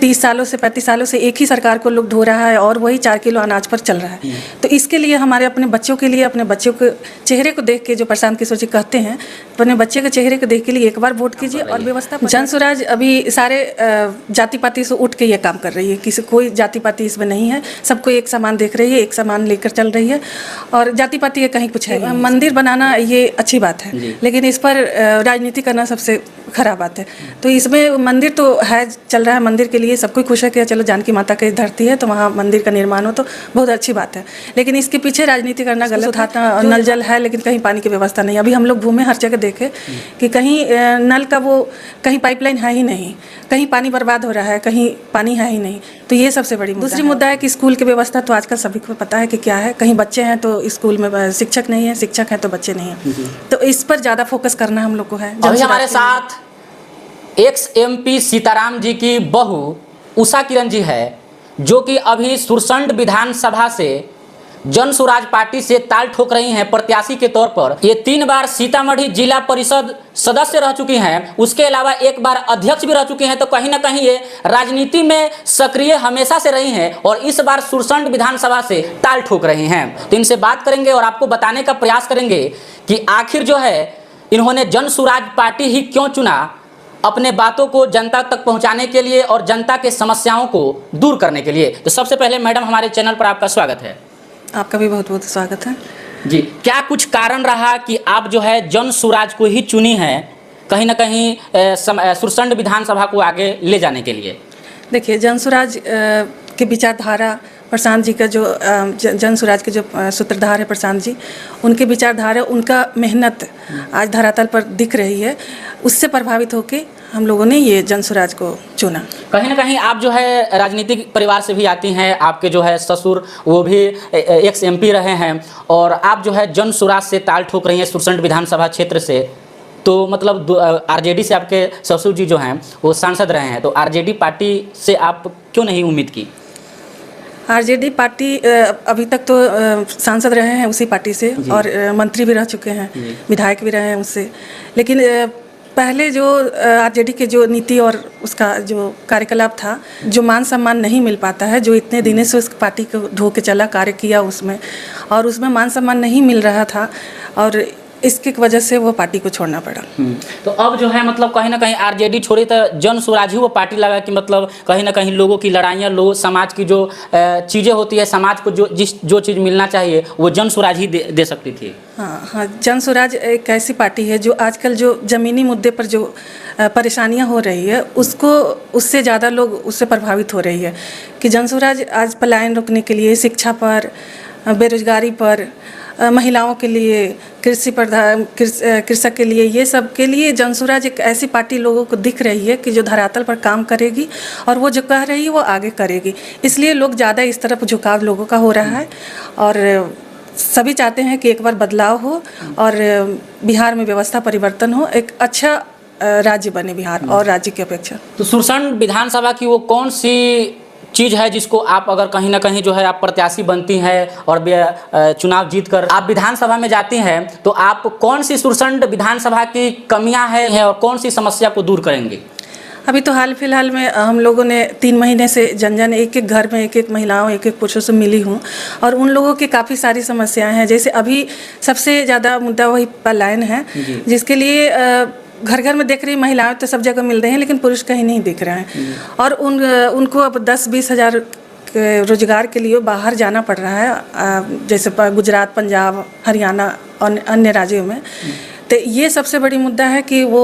30 सालों से 35 सालों से एक ही सरकार को लोग ढो रहा है और वही 4 किलो अनाज पर चल रहा है। तो इसके लिए हमारे अपने बच्चों के लिए, अपने बच्चों के चेहरे को देख के, जो प्रशांत किशोर जी कहते हैं, अपने बच्चे के चेहरे को देख के लिए एक बार वोट कीजिए। और व्यवस्था, जन स्वराज अभी सारे जाति पाति से उठ के ये काम कर रही है, किसी कोई जाति पाति इसमें नहीं है, सबको एक समान देख रही है, एक समान लेकर चल रही है और जाति पाति ये कहीं कुछ है। मंदिर बनाना ये अच्छी बात है, लेकिन इस पर राजनीति करना सबसे खराब बात है। तो इसमें मंदिर तो है, चल रहा है, मंदिर के लिए सब कोई खुश है कि चलो जानकी माता की धरती है तो वहाँ मंदिर का निर्माण हो, तो बहुत अच्छी बात है। लेकिन इसके पीछे राजनीति करना गलत। उठाता नल जल है लेकिन कहीं पानी की व्यवस्था नहीं। अभी हम लोग घूमे, हर जगह देखे कि कहीं नल का वो, कहीं पाइपलाइन है ही नहीं, कहीं पानी बर्बाद हो रहा है, कहीं पानी है ही नहीं। तो ये सबसे बड़ी दूसरी मुद्दा है कि स्कूल की व्यवस्था तो आजकल सभी को पता है कि क्या है। कहीं बच्चे हैं तो स्कूल में शिक्षक नहीं है, शिक्षक हैं तो बच्चे नहीं हैं। तो इस पर ज़्यादा फोकस करना हम लोग को है। अभी हमारे साथ एक्स MP सीताराम जी की बहू उषा किरण जी है, जो कि अभी सुरसंड विधानसभा से जन स्वराज पार्टी से ताल ठोक रही हैं प्रत्याशी के तौर पर। ये 3 बार सीतामढ़ी जिला परिषद सदस्य रह चुकी हैं, उसके अलावा 1 बार अध्यक्ष भी रह चुकी हैं। तो कहीं ना कहीं ये राजनीति में सक्रिय हमेशा से रही हैं और इस बार सुरसंड विधानसभा से ताल ठोक रही हैं। तो इनसे बात करेंगे और आपको बताने का प्रयास करेंगे कि आखिर जो है इन्होंने जन स्वराज पार्टी ही क्यों चुना, अपने बातों को जनता तक पहुंचाने के लिए और जनता के समस्याओं को दूर करने के लिए। तो सबसे पहले मैडम, हमारे चैनल पर आपका स्वागत है। आपका भी बहुत बहुत स्वागत है जी। क्या कुछ कारण रहा कि आप जो है जन स्वराज को ही चुनी है, कहीं ना कहीं सुरसंड विधानसभा को आगे ले जाने के लिए? देखिए, जन स्वराज के विचारधारा, प्रशांत जी का जो जन स्वराज के जो सूत्रधार है प्रशांत जी, उनके विचारधारा, उनका मेहनत आज धरातल पर दिख रही है। उससे प्रभावित होकर हम लोगों ने ये जन स्वराज को चुना। कहीं ना कहीं आप जो है राजनीतिक परिवार से भी आती हैं, आपके जो है ससुर वो भी एक्स MP रहे हैं और आप जो है जन स्वराज से ताल ठोक रही हैं सुरसंड विधानसभा क्षेत्र से। तो मतलब RJD से आपके ससुर जी जो हैं वो सांसद रहे हैं, तो RJD पार्टी से आप क्यों नहीं उम्मीद की? RJD पार्टी अभी तक तो सांसद रहे हैं उसी पार्टी से और मंत्री भी रह चुके हैं, विधायक भी रहे हैं उससे। लेकिन पहले जो RJD के जो नीति और उसका जो कार्यकलाप था, जो मान सम्मान नहीं मिल पाता है, जो इतने दिनों से उस पार्टी को ढो के चला, कार्य किया उसमें, और उसमें मान सम्मान नहीं मिल रहा था और इसकी वजह से वो पार्टी को छोड़ना पड़ा। तो अब जो है मतलब कहीं ना कहीं RJD छोड़ी तो जन स्वराज ही वो पार्टी लगा कि मतलब कहीं ना कहीं लोगों की लड़ाइयाँ, लोग समाज की जो चीज़ें होती है, समाज को जो चीज़ मिलना चाहिए वो जन स्वराज ही दे सकती थी। हाँ, जन स्वराज एक ऐसी पार्टी है जो आजकल जो ज़मीनी मुद्दे पर जो परेशानियाँ हो रही है उससे ज़्यादा लोग उससे प्रभावित हो रही है कि जन स्वराज आज पलायन रोकने के लिए, शिक्षा पर, बेरोजगारी पर, महिलाओं के लिए, कृषक के लिए, ये सब के लिए जन स्वराज एक ऐसी पार्टी लोगों को दिख रही है कि जो धरातल पर काम करेगी और वो जो कह रही है वो आगे करेगी। इसलिए लोग ज़्यादा इस तरफ झुकाव लोगों का हो रहा है और सभी चाहते हैं कि एक बार बदलाव हो और बिहार में व्यवस्था परिवर्तन हो, एक अच्छा राज्य बने बिहार और राज्य की अपेक्षा। तो सुरसंड विधानसभा की वो कौन सी चीज़ है जिसको आप अगर कहीं ना कहीं जो है आप प्रत्याशी बनती हैं और चुनाव जीत कर आप विधानसभा में जाती हैं, तो आप कौन सी सुरसंड विधानसभा की कमियां हैं और कौन सी समस्या को दूर करेंगे? अभी तो हाल फिलहाल में हम लोगों ने 3 महीने से जन एक घर में एक महिलाओं, एक पुरुषों से मिली हूँ और उन लोगों की काफ़ी सारी समस्याएं हैं। जैसे अभी सबसे ज़्यादा मुद्दा वही पलायन है, जिसके लिए घर घर में देख रही महिलाएं तो सब जगह मिल रही हैं, लेकिन पुरुष कहीं नहीं दिख रहे हैं और उनको अब 10-20 हज़ार रोजगार के लिए बाहर जाना पड़ रहा है, जैसे गुजरात, पंजाब, हरियाणा और अन्य राज्यों में। तो ये सबसे बड़ी मुद्दा है कि वो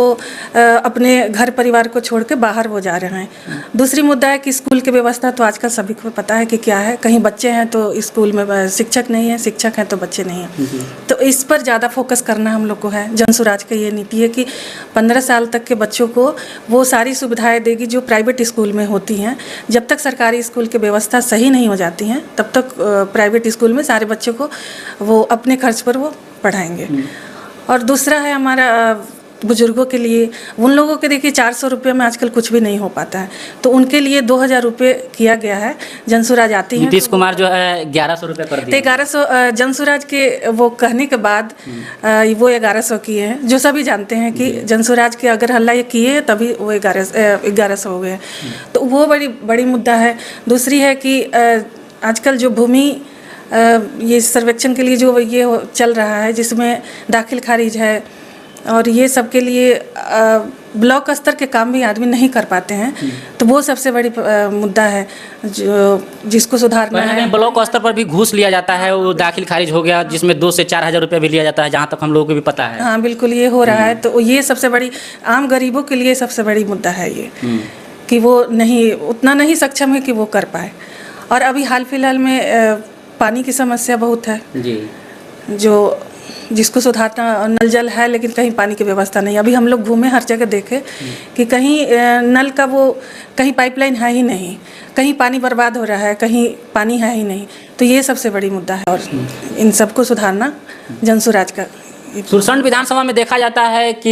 अपने घर परिवार को छोड़ के बाहर वो जा रहे हैं। दूसरी मुद्दा है कि स्कूल की व्यवस्था तो आजकल सभी को पता है कि क्या है, कहीं बच्चे हैं तो स्कूल में शिक्षक नहीं है, शिक्षक हैं तो बच्चे नहीं हैं। तो इस पर ज़्यादा फोकस करना हम लोग को है। जन स्वराज की ये नीति है कि 15 साल तक के बच्चों को वो सारी सुविधाएँ देगी जो प्राइवेट स्कूल में होती हैं। जब तक सरकारी स्कूल की व्यवस्था सही नहीं हो जाती हैं तब तक प्राइवेट स्कूल में सारे बच्चों को वो अपने खर्च पर वो पढ़ाएंगे। और दूसरा है हमारा बुजुर्गों के लिए, उन लोगों के देखिए 400 रुपये में आजकल कुछ भी नहीं हो पाता है, तो उनके लिए 2000 रुपये किया गया है। जनसुराज आती है, नीतीश कुमार जो है 1100 रुपये कर तो दिए। 1100 जनसुराज के वो कहने के बाद वो 1100 किए हैं, जो सभी जानते हैं कि जनसुराज के अगर हल्ला ये किए तभी वो 1100 हो गए। तो वो बड़ी मुद्दा है। दूसरी है कि आजकल जो भूमि ये सर्वेक्षण के लिए जो ये चल रहा है, जिसमें दाखिल खारिज है और ये सब के लिए ब्लॉक स्तर के काम भी आदमी नहीं कर पाते हैं, तो वो सबसे बड़ी मुद्दा है जिसको सुधारना है। ब्लॉक स्तर पर भी घूस लिया जाता है, वो दाखिल खारिज हो गया जिसमें 2 से 4 हज़ार रुपये भी लिया जाता है, जहाँ तक हम लोगों को भी पता है। हाँ बिल्कुल, ये हो रहा है। तो ये सबसे बड़ी आम गरीबों के लिए सबसे बड़ी मुद्दा है ये, कि वो उतना नहीं सक्षम है कि वो कर पाए। और अभी हाल फिलहाल में पानी की समस्या बहुत है जी, जिसको सुधारना, नल जल है लेकिन कहीं पानी की व्यवस्था नहीं। अभी हम लोग घूमे, हर जगह देखे कि कहीं नल का कहीं पाइपलाइन है ही नहीं, कहीं पानी बर्बाद हो रहा है, कहीं पानी है ही नहीं। तो ये सबसे बड़ी मुद्दा है और इन सबको सुधारना जनसुराज का। सुरसंड विधानसभा में देखा जाता है कि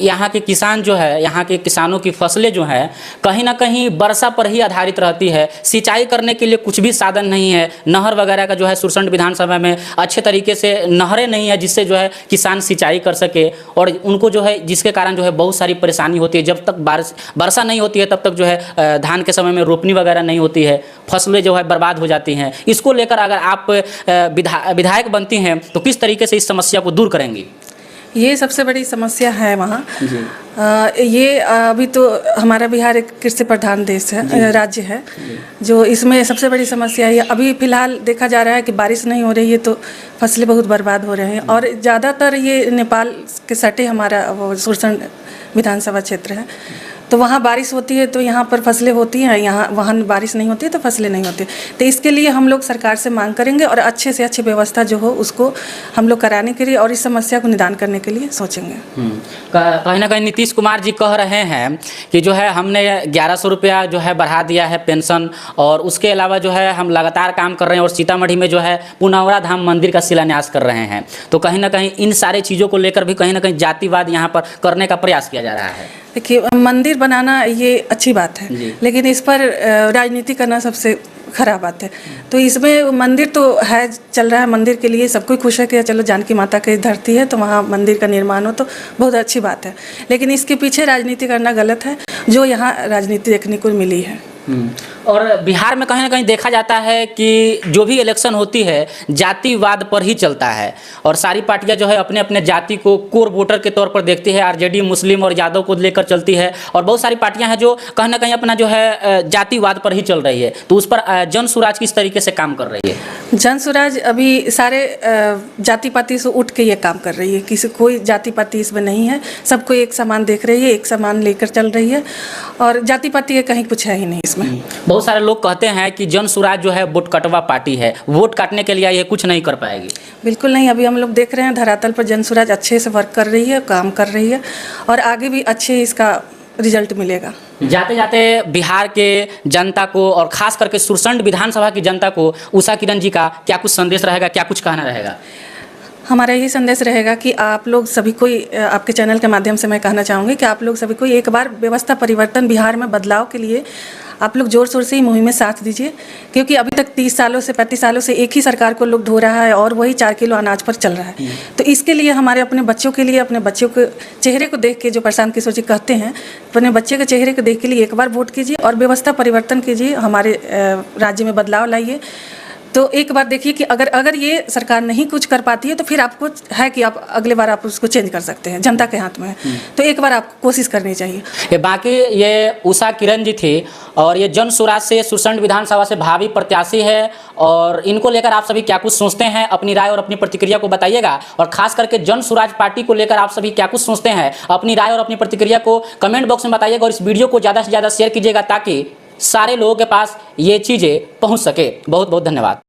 यहाँ के किसान जो है, यहाँ के किसानों की फसलें जो हैं कहीं ना कहीं वर्षा पर ही आधारित रहती है। सिंचाई करने के लिए कुछ भी साधन नहीं है, नहर वगैरह का जो है सुरसंड विधानसभा में अच्छे तरीके से नहरें नहीं है जिससे जो है किसान सिंचाई कर सके, और उनको जो है जिसके कारण जो है बहुत सारी परेशानी होती है। जब तक वर्षा नहीं होती है तब तक जो है धान के समय में रोपनी वगैरह नहीं होती है, फसलें जो है बर्बाद हो जाती हैं। इसको लेकर अगर आप विधायक बनती हैं तो किस तरीके से इस समस्या को दूर करेंगी? ये सबसे बड़ी समस्या है वहाँ। ये अभी तो हमारा बिहार एक कृषि प्रधान देश है, राज्य है, जो इसमें सबसे बड़ी समस्या है। अभी फिलहाल देखा जा रहा है कि बारिश नहीं हो रही है तो फसलें बहुत बर्बाद हो रहे हैं, और ज़्यादातर ये नेपाल के सटे हमारा वो सुरसंड विधानसभा क्षेत्र है। तो वहाँ बारिश होती है तो यहाँ पर फसलें होती हैं, वहाँ बारिश नहीं होती है तो फसलें नहीं होती। तो इसके लिए हम लोग सरकार से मांग करेंगे और अच्छे से अच्छी व्यवस्था जो हो उसको हम लोग कराने के लिए और इस समस्या को निदान करने के लिए सोचेंगे। कहीं ना कहीं नीतीश कुमार जी कह रहे हैं कि जो है हमने 1100 रुपया जो है बढ़ा दिया है पेंशन, और उसके अलावा जो है हम लगातार काम कर रहे हैं और सीतामढ़ी में जो है पुनौरा धाम मंदिर का शिलान्यास कर रहे हैं। तो कहीं ना कहीं इन सारे चीज़ों को लेकर भी कहीं ना कहीं जातिवाद यहाँ पर करने का प्रयास किया जा रहा है। देखिए, मंदिर बनाना ये अच्छी बात है, लेकिन इस पर राजनीति करना सबसे खराब बात है। तो इसमें मंदिर तो है, चल रहा है, मंदिर के लिए सब कोई खुश है कि चलो जानकी माता की धरती है तो वहाँ मंदिर का निर्माण हो, तो बहुत अच्छी बात है। लेकिन इसके पीछे राजनीति करना गलत है, जो यहाँ राजनीति देखने को मिली है। और बिहार में कहीं ना कहीं देखा जाता है कि जो भी इलेक्शन होती है जातिवाद पर ही चलता है, और सारी पार्टियां जो है अपने अपने जाति को कोर वोटर के तौर पर देखती है। आरजेडी मुस्लिम और यादव को लेकर चलती है, और बहुत सारी पार्टियां हैं जो कहीं ना कहीं अपना जो है जातिवाद पर ही चल रही है। तो उस पर जनसुराज किस तरीके से काम कर रही है? जनसुराज अभी सारे जाति पाति से उठ के ये काम कर रही है, किसी कोई जाति पाति इसमें नहीं है, सबको एक समान देख रही है, एक समान लेकर चल रही है, और जाति पाति कहीं कुछ है ही नहीं इसमें। बहुत सारे लोग कहते हैं कि जनसुराज जो है वोट कटवा पार्टी है, वोट काटने के लिए ये कुछ नहीं कर पाएगी। बिल्कुल नहीं, अभी हम लोग देख रहे हैं धरातल पर जनसुराज अच्छे से वर्क कर रही है, काम कर रही है, और आगे भी अच्छे इसका रिजल्ट मिलेगा। जाते जाते बिहार के जनता को और खास करके सुरसंड विधानसभा की जनता को उषा किरण जी का क्या कुछ संदेश रहेगा, क्या कुछ कहना रहेगा? हमारा यही संदेश रहेगा कि आप लोग सभी को, आपके चैनल के माध्यम से मैं कहना चाहूँगी कि आप लोग सभी को एक बार व्यवस्था परिवर्तन, बिहार में बदलाव के लिए आप लोग जोर शोर से ही मुहिम में साथ दीजिए, क्योंकि अभी तक 30 सालों से 35 सालों से एक ही सरकार को लोग ढो रहा है और वही 4 किलो अनाज पर चल रहा है। तो इसके लिए हमारे अपने बच्चों के लिए, अपने बच्चों के चेहरे को देख के, जो प्रशांत किशोर जी कहते हैं, अपने बच्चे के चेहरे को देख के लिए एक बार वोट कीजिए और व्यवस्था परिवर्तन कीजिए, हमारे राज्य में बदलाव लाइए। तो एक बार देखिए कि अगर ये सरकार नहीं कुछ कर पाती है तो फिर आपको है कि आप अगले बार आप उसको चेंज कर सकते हैं, जनता के हाथ में है। तो एक बार आपको कोशिश करनी चाहिए। ये बाकी ये उषा किरण जी थी, और ये जनसुराज से सुरसंड विधानसभा से भावी प्रत्याशी है, और इनको लेकर आप सभी क्या कुछ सोचते हैं, अपनी राय और अपनी प्रतिक्रिया को बताइएगा। और खास करके जनसुराज पार्टी को लेकर आप सभी क्या कुछ सोचते हैं, अपनी राय और अपनी प्रतिक्रिया को कमेंट बॉक्स में बताइएगा, और इस वीडियो को ज़्यादा से ज़्यादा शेयर कीजिएगा ताकि सारे लोगों के पास ये चीज़ें पहुँच सके। बहुत बहुत धन्यवाद।